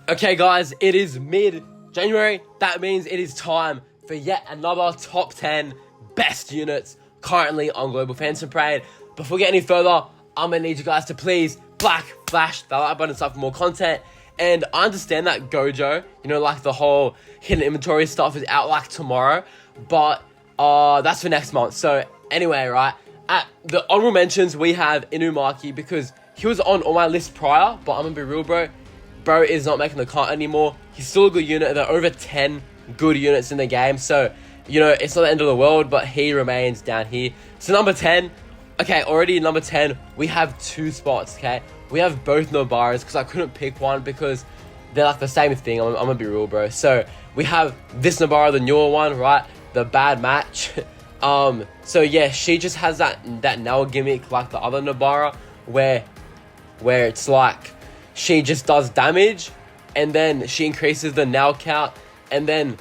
Okay guys, it is mid-January. That means it is time for yet another top 10 best units currently on Global Phantom Parade. Before we get any further, I'm going to need you guys to please flash that like button and stuff for more content. And I understand that Gojo, like the whole hidden inventory stuff is out like tomorrow. But that's for next month. So anyway, right, at the honorable mentions, we have Inumaki because he was on all my list prior. But I'm going to be real, bro. Bro is not making the cut anymore. He's still a good unit. There are over 10 good units in the game. So, it's not the end of the world, but he remains down here. So number 10. Okay, already number 10, we have two spots, okay? We have both Nobaras because I couldn't pick one because they're like the same thing. I'm going to be real, bro. So we have this Nobara, the newer one, right? The bad match. So yeah, she just has that nail gimmick like the other Nobara where it's like she just does damage and then she increases the nail count, and then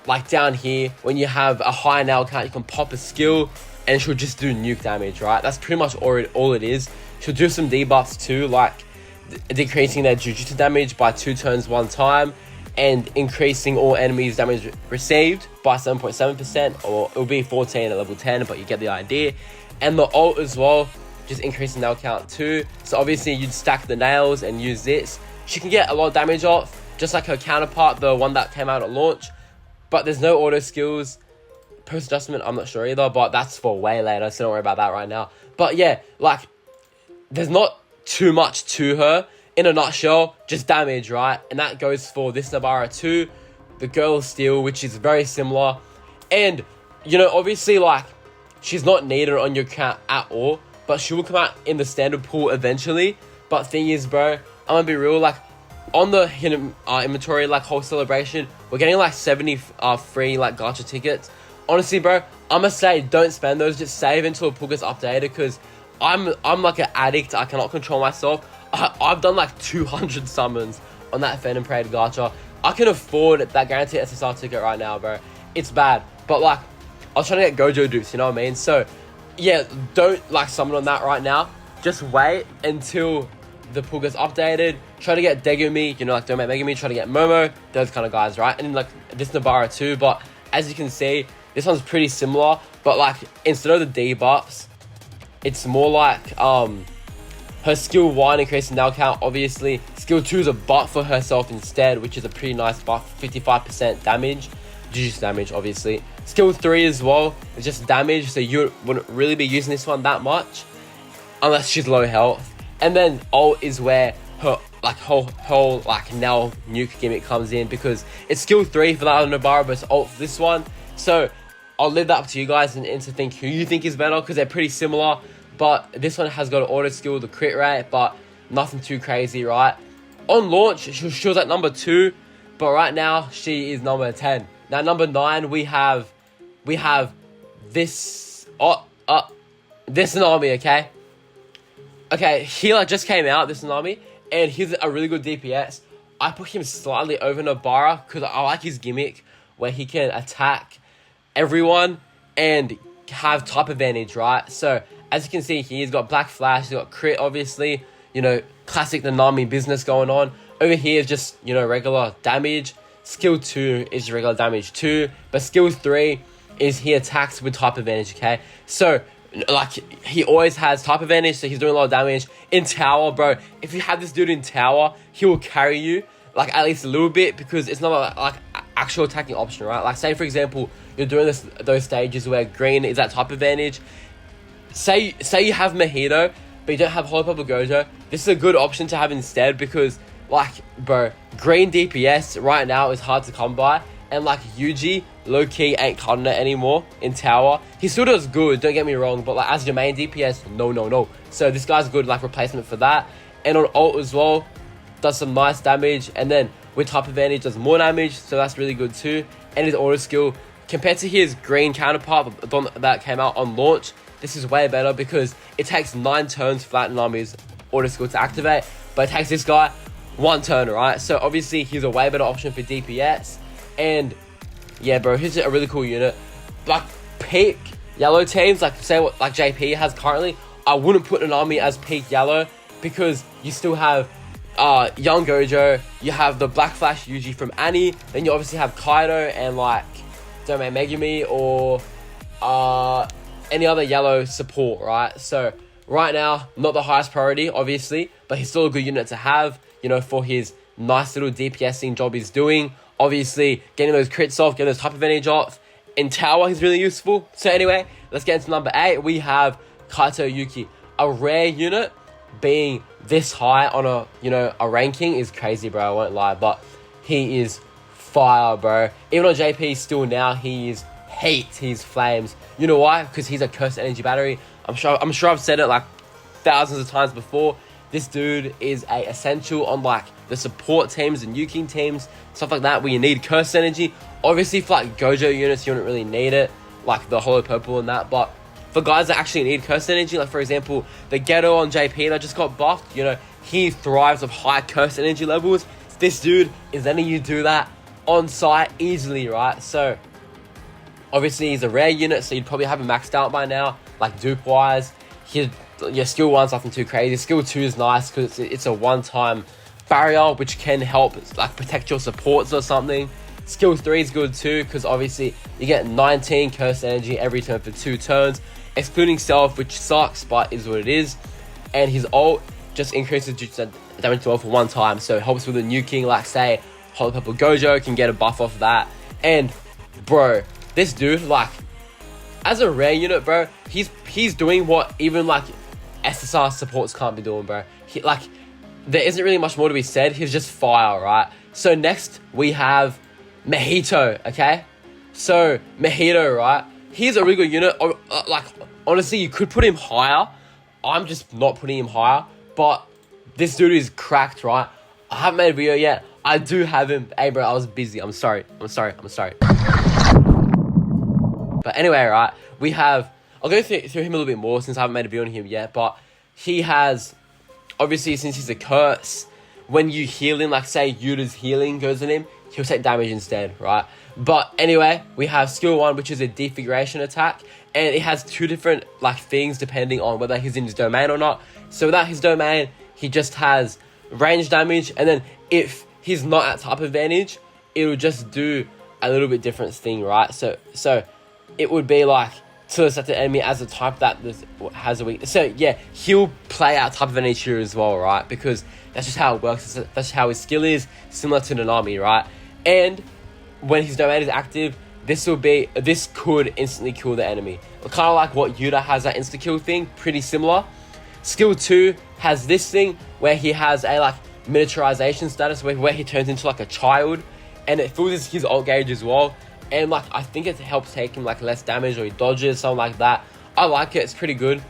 like down here when you have a high nail count you can pop a skill and she'll just do nuke damage, right? That's pretty much all it is. She'll do some debuffs too, like decreasing their Jujutsu damage by 2 turns 1 time and increasing all enemies damage received by 7.7%, or it'll be 14 at level 10, but you get the idea. And the ult as well, just increasing nail count too. So obviously you'd stack the nails and use this. She can get a lot of damage off, just like her counterpart, the one that came out at launch. But there's no auto skills. Post adjustment, I'm not sure either, but that's for way later, so don't worry about that right now. But yeah, like, there's not too much to her. In a nutshell, just damage, right? And that goes for this Nobara too, the Girl of Steel, which is very similar. And, obviously, like, she's not needed on your account at all, but she will come out in the standard pool eventually. But thing is, bro, I'm gonna be real, like, on the hidden inventory, like, whole celebration, we're getting, like, 70 free, like, gacha tickets. Honestly, bro, I'm gonna say don't spend those, just save until the pool gets updated, because I'm like an addict. I cannot control myself. I've done like 200 summons on that Phantom Parade gacha. I can afford that guaranteed SSR ticket right now, bro. It's bad, but like, I was trying to get Gojo dupes, you know what I mean? So yeah, don't like summon on that right now. Just wait until the pool gets updated. Try to get Degumi, like don't make Megumi. Try to get Momo, those kind of guys, right? And like this Nobara too. But as you can see, this one's pretty similar, but like instead of the debuffs, it's more like her skill 1 increasing nail count. Obviously, skill 2 is a buff for herself instead, which is a pretty nice buff, 55% damage, Jujutsu damage, obviously. Skill 3 as well is just damage, so you wouldn't really be using this one that much unless she's low health. And then ult is where her like whole like nail nuke gimmick comes in, because it's skill 3 for that other Nobara, but it's ult for this one. So I'll leave that up to you guys and to think who you think is better, because they're pretty similar. But this one has got an auto skill, the crit rate, but nothing too crazy, right? On launch, she was at number 2, but right now she is number 10. Now number 9, we have this this Nami, okay? Okay, he like just came out, this Nami, and he's a really good DPS. I put him slightly over Nobara because I like his gimmick where he can attack everyone and have type advantage, right? So as you can see here, he's got Black Flash, he's got crit, obviously, classic Nami business going on. Over here is just, regular damage. Skill 2 is regular damage too, but skill 3 is he attacks with type advantage, okay? So, like, he always has type advantage, so he's doing a lot of damage. In tower, bro, if you have this dude in tower, he will carry you, like, at least a little bit, because it's not like actual attacking option, right? Like, say, for example, you're doing those stages where green is at type advantage. Say you have Mojito, but you don't have Holy Purple Gojo. This is a good option to have instead, because, like, bro, green DPS right now is hard to come by. And, like, Yuji, low-key, ain't cutting it anymore in tower. He still does good, don't get me wrong, but, like, as your main DPS, no. So this guy's a good, like, replacement for that. And on ult as well, does some nice damage. And then with type advantage, does more damage, so that's really good too. And his auto skill, compared to his green counterpart, the one that came out on launch, this is way better because it takes 9 turns for that Nami's auto skill to activate, but it takes this guy 1 turn, right? So obviously he's a way better option for DPS. And yeah, bro, he's a really cool unit. Like, peak yellow teams, like say what like JP has currently, I wouldn't put Nami as peak yellow, because you still have young Gojo, you have the Black Flash Yuji from Annie, then you obviously have Kaido and like Domain Megumi or any other yellow support, right? So right now, not the highest priority, obviously, but he's still a good unit to have, you know, for his nice little DPSing job he's doing. Obviously, getting those crits off, getting those type advantage off. In tower, he's really useful. So anyway, let's get into number 8. We have Kaito Yuki. A rare unit being this high on a, you know, a ranking is crazy, bro. I won't lie, but he is fire, bro. Even on JP still now, he is heat. He's flames. You know why? Because he's a cursed energy battery. I'm sure I've said it like thousands of times before. This dude is a essential on like the support teams and Yuki teams, stuff like that, where you need cursed energy. Obviously for like Gojo units, you don't really need it, like the Hollow Purple and that, but for guys that actually need cursed energy, like for example, the Ghetto on JP that just got buffed, you know, he thrives with high cursed energy levels. This dude is letting you do that on site easily, right? So obviously he's a rare unit, so you'd probably have him maxed out by now, like dupe wise. Your skill 1's nothing too crazy. Skill 2 is nice because it's a one-time barrier which can help like protect your supports or something. Skill 3 is good too because obviously you get 19 cursed energy every turn for 2 turns, excluding self, which sucks but is what it is. And his ult just increases Jujutsu damage to all for 1 time, so it helps with the nuking, like say Hollow Purple Gojo can get a buff off that. And bro, this dude, like as a rare unit, bro, he's doing what even like SSR supports can't be doing, bro. Like there isn't really much more to be said. He's just fire, right? So next we have Mahito, okay? So Mahito, right? He's a really good unit. Like honestly, you could put him higher. I'm just not putting him higher. But this dude is cracked, right? I haven't made a video yet. I do have him. Hey, bro, I was busy. I'm sorry. But anyway, right? We have... I'll go through him a little bit more since I haven't made a video on him yet. But he has... Obviously, since he's a curse, when you heal him, like say Uda's healing goes on him, he'll take damage instead, right? But anyway, we have skill 1, which is a defiguration attack. And it has 2 different like things depending on whether he's in his domain or not. So without his domain, he just has range damage. And then if he's not at type advantage, it will just do a little bit different thing, right? So it would be like to a certain enemy as a type that has a weakness. So yeah, he'll play out type advantage here as well, right? Because that's just how it works. That's just how his skill is, similar to the Nami, right? And when his domain is active, this could instantly kill the enemy. Kind of like what Uda has, that insta kill thing, pretty similar. Skill 2 has this thing where he has a like miniaturization status where he turns into like a child, and it fills his ult gauge as well. And like I think it helps take him like less damage, or he dodges, something like that. I like it, it's pretty good.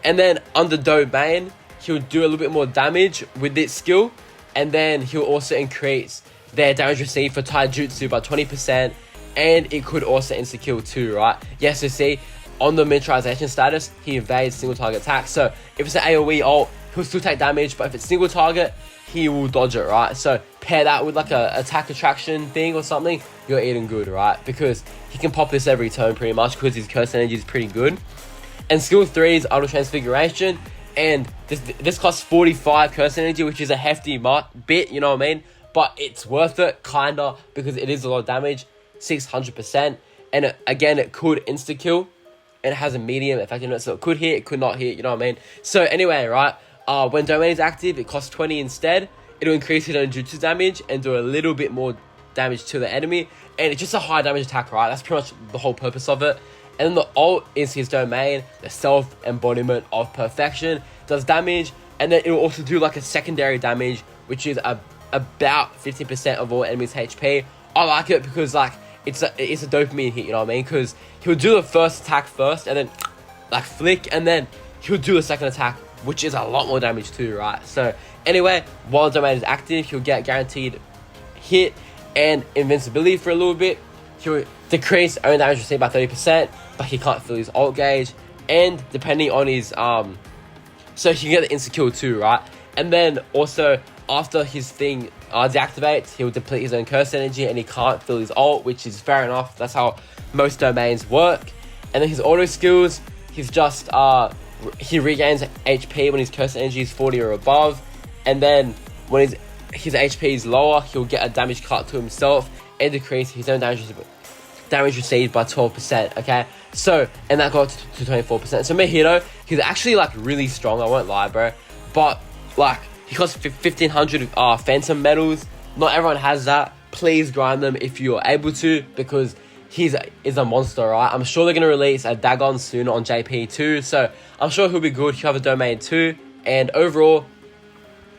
And then under domain, he'll do a little bit more damage with this skill, and then he'll also increase their damage received for taijutsu by 20%, and it could also insta kill too, right? Yes, you see, on the miniaturization status, he evades single target attacks. So if it's an AoE ult, he'll still take damage, but if it's single target, he will dodge it, right? So pair that with like a attack attraction thing or something, you're eating good, right? Because he can pop this every turn pretty much because his curse energy is pretty good. And skill 3 is auto transfiguration, and this costs 45 curse energy, which is a hefty bit, you know what I mean? But it's worth it, kinda, because it is a lot of damage, 600%. And again, it could insta kill, and it has a medium effectiveness, so it could hit, it could not hit, you know what I mean? So anyway, right? When domain is active, it costs 20 instead. It'll increase his own jutsu damage and do a little bit more damage to the enemy. And it's just a high damage attack, right? That's pretty much the whole purpose of it. And then the ult is his domain, the self-embodiment of perfection. Does damage, and then it will also do like a secondary damage, which is about 50% of all enemies' HP. I like it because like it's a dopamine hit, you know what I mean? Because he'll do the first attack first, and then like flick, and then he'll do the second attack, which is a lot more damage too, right? So anyway, while the domain is active, he'll get guaranteed hit and invincibility for a little bit. He'll decrease own damage received by 30%, but he can't fill his ult gauge. And depending on his so he can get the insta kill too, right? And then also after his thing deactivates, he'll deplete his own curse energy and he can't fill his ult, which is fair enough. That's how most domains work. And then his auto skills, he's just he regains HP when his curse energy is 40 or above. And then when his HP is lower, he'll get a damage cut to himself and decrease his own damage received by 12%, okay? So, and that got to 24%. So Mahito, he's actually like really strong, I won't lie, bro. But like, he costs 1,500 Phantom medals. Not everyone has that. Please grind them if you're able to, because he's a monster, right? I'm sure they're going to release a Dagon soon on JP too, so I'm sure he'll be good. He'll have a domain too, and overall,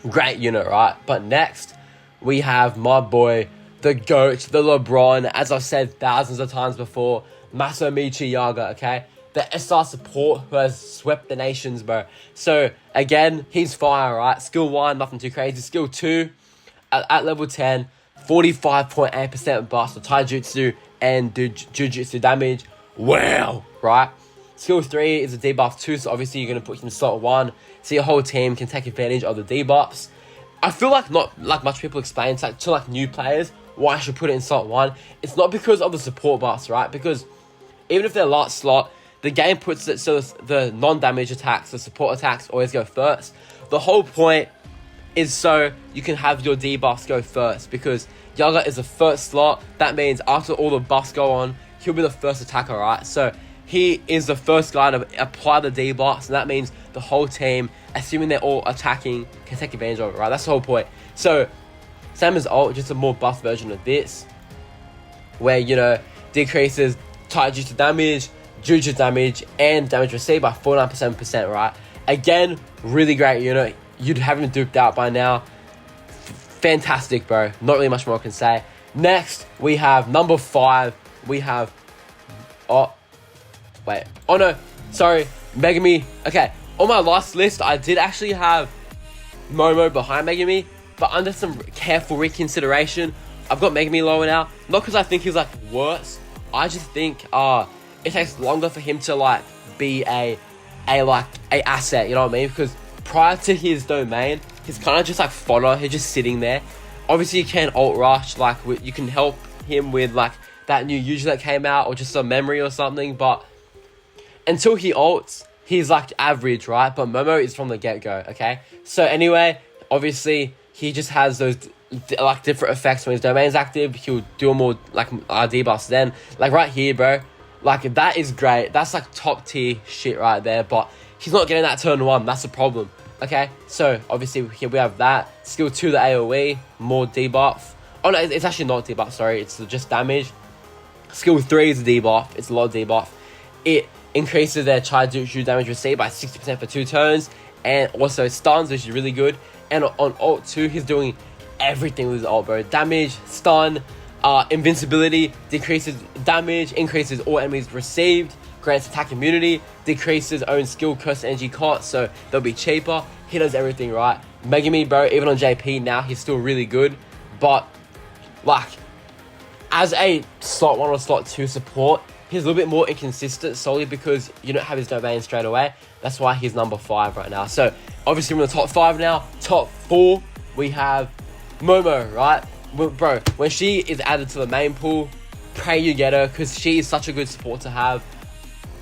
great unit, right? But next, we have my boy, the GOAT, the LeBron, as I've said thousands of times before, Masii Yaga, okay? The SR support who has swept the nations, bro. So, again, he's fire, right? Skill 1, nothing too crazy. Skill 2, at level 10, 45.8% buff for Taijutsu and Jujutsu damage. Wow, right? Skill 3 is a debuff 2, so obviously you're going to put him in slot 1, so your whole team can take advantage of the debuffs. I feel like not like much people explain to new players why I should put it in slot 1. It's not because of the support buffs, right? Because even if they're last slot, the game puts it so the non-damage attacks, the support attacks always go first. The whole point is so you can have your debuffs go first, because Yaga is the first slot. That means after all the buffs go on, he'll be the first attacker, right? So he is the first guy to apply the debuffs, and that means the whole team, assuming they're all attacking, can take advantage of it, right? That's the whole point. So same as ult, just a more buff version of this, where, you know, decreases Taijutsu damage, Jujutsu damage, and damage received by 49%, right? Again, really great unit. You'd have him duped out by now. Fantastic, bro. Not really much more I can say. Next, we have number 5. We have... Oh, wait. Oh, no. Sorry. Megami. Okay. On my last list, I did actually have Momo behind Megami, but under some careful reconsideration, I've got Megami lower now. Not because I think he's, like, worse. I just think it takes longer for him to, like, be a asset, you know what I mean? Because prior to his domain, he's kind of just like fodder. He's just sitting there. Obviously, you can ult rush, like you can help him with like that new Uda that came out, or just a memory or something. But until he ults, he's like average, right? But Momo is from the get-go, okay? So anyway, obviously, he just has those like different effects when his domain's active. He'll do more like debuffs then. Like right here, bro. Like that is great. That's like top tier shit right there. But he's not getting that turn 1. That's the problem. Okay, so obviously here we have that. Skill 2, the AoE, more debuff. Oh no, it's actually not debuff, sorry. It's just damage. Skill 3 is a debuff. It's a lot of debuff. It increases their Taijutsu damage received by 60% for 2 turns. And also stuns, which is really good. And on ult 2, he's doing everything with his ult, bro. Damage, stun, invincibility, decreases damage, increases all enemies received, grants attack immunity, decreases own skill curse energy cost, so they'll be cheaper. He does everything right. Megami, bro, even on JP now, he's still really good. But, like, as a slot 1 or slot 2 support, he's a little bit more inconsistent solely because you don't have his domain straight away. That's why he's number 5 right now. So, obviously, we're in the top 5 now. Top 4, we have Momo, right? Bro, when she is added to the main pool, pray you get her, because she is such a good support to have.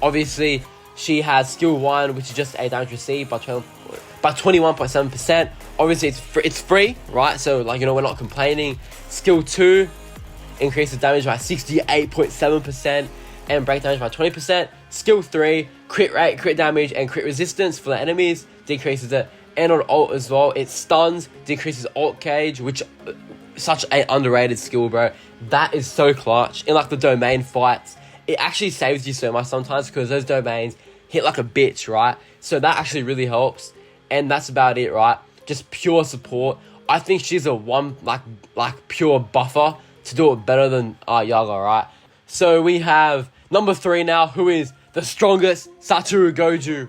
Obviously, she has skill 1, which is just a damage received by 21.7%. Obviously, it's free, right? So, like, you know, we're not complaining. Skill 2 increases damage by 68.7% and break damage by 20%. Skill 3, crit rate, crit damage, and crit resistance for the enemies, decreases it. And on ult as well, it stuns, decreases ult cage, which such an underrated skill, bro. That is so clutch. In, like, the domain fights, it actually saves you so much sometimes because those domains hit like a bitch, right? So that actually really helps. And that's about it, right? Just pure support. I think she's a like pure buffer to do it better than Yaga, right? So we have number 3 now, who is the strongest Satoru Gojo.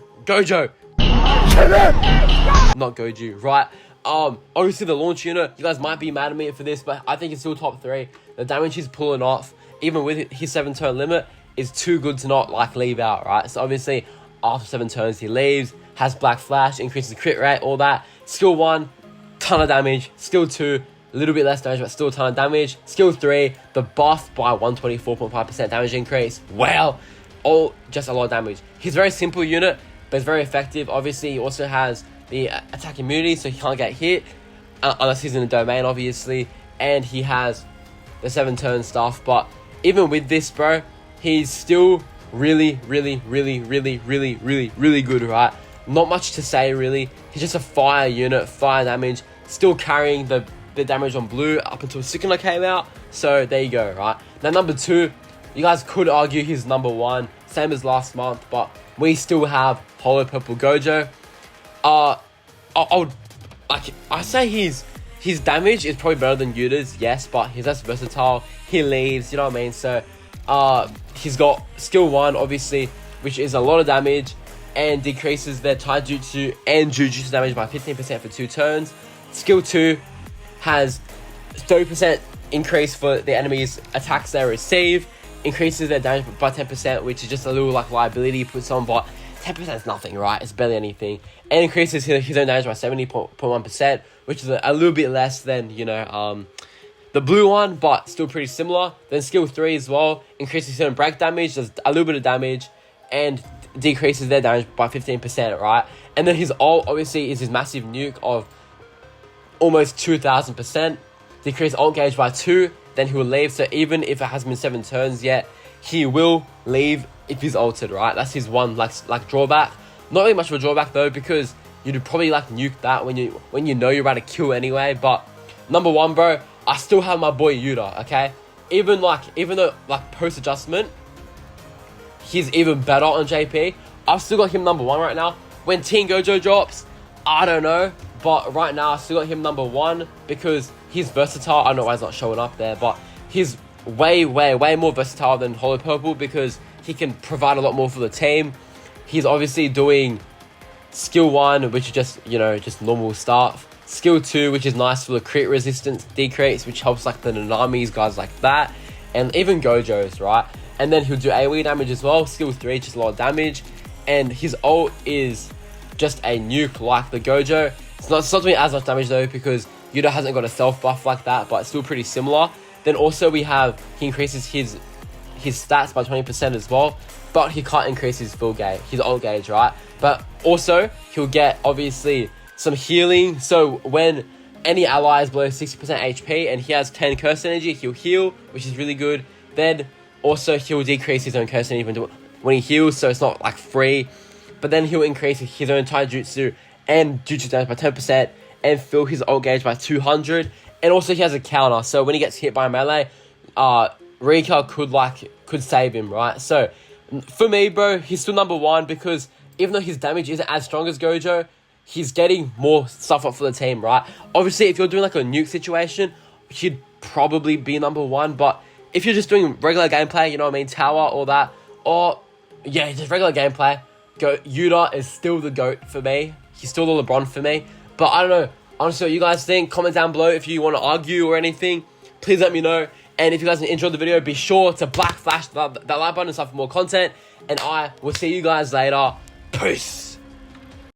Not Goju, right? Obviously the launch unit, you guys might be mad at me for this, but I think it's still top 3. The damage he's pulling off, even with his 7 turn limit, is too good to not like leave out, right? So obviously after 7 turns he leaves, has Black Flash, increases the crit rate, all that. Skill 1, ton of damage. Skill 2, a little bit less damage, but still a ton of damage. Skill 3, the buff by 124.5% damage increase. Wow, all just a lot of damage. He's a very simple unit, but it's very effective. Obviously he also has the attack immunity, so he can't get hit. unless he's in the domain, obviously, and he has the 7-turn stuff. But even with this, bro, he's still really good, right? Not much to say, really. He's just a fire unit, fire damage, still carrying the damage on blue up until Sukuna came out. So there you go, right? Now, number 2, you guys could argue he's number 1, same as last month, but we still have Holo Purple Gojo. I say his damage is probably better than Uda's, yes, but he's less versatile. He leaves, you know what I mean? So he's got skill 1, obviously, which is a lot of damage and decreases their taijutsu and jujutsu damage by 15% for 2 turns. Skill 2 has 30% increase for the enemy's attacks they receive, increases their damage by 10%, which is just a little like liability he puts on, but 10% is nothing, right? It's barely anything. And increases his own damage by 70.1%, which is a little bit less than, you know, the blue one, but still pretty similar. Then skill 3 as well, increases his own break damage, does a little bit of damage, and decreases their damage by 15%, right? And then his ult, obviously, is his massive nuke of almost 2,000%. Decrease ult gauge by 2, then he will leave. So even if it hasn't been 7 turns yet, he will leave if he's ulted, right? That's his one like drawback. Not really much of a drawback though, because you'd probably like nuke that when you know you're about to kill anyway. But number 1, bro, I still have my boy Uda, okay? Even though like post adjustment, he's even better on JP. I've still got him number 1 right now. When Teen Gojo drops, I don't know, but right now I still got him number 1 because he's versatile. I don't know why he's not showing up there, but he's way more versatile than Holo Purple because he can provide a lot more for the team. He's obviously doing skill 1, which is just, you know, just normal stuff. Skill 2, which is nice for the crit resistance decrease, which helps like the Nami's, guys like that, and even Gojo's, right? And then he'll do AoE damage as well. Skill 3, just a lot of damage, and his ult is just a nuke like the Gojo. It's not doing as much damage though because Uda hasn't got a self buff like that, but it's still pretty similar. Then also he increases his stats by 20% as well, but he can't increase his full gauge, his ult gauge, right? But also he'll get obviously some healing. So when any ally is below 60% HP and he has 10 curse energy, he'll heal, which is really good. Then also he'll decrease his own curse energy when he heals, so it's not like free. But then he'll increase his own taijutsu and jutsu damage by 10% and fill his ult gauge by 200. And also he has a counter, so when he gets hit by melee, Rika could save him, right? So for me, bro, he's still number 1 because even though his damage isn't as strong as Gojo, he's getting more stuff up for the team, right? Obviously, if you're doing like a nuke situation, he'd probably be number 1, but if you're just doing regular gameplay, you know what I mean, tower, all that, or yeah, just regular gameplay, Uda is still the GOAT for me. He's still the LeBron for me. But I don't know, honestly, what you guys think. Comment down below if you want to argue or anything. Please let me know. And if you guys enjoyed the video, be sure to black flash that like button and stuff for more content. And I will see you guys later. Peace.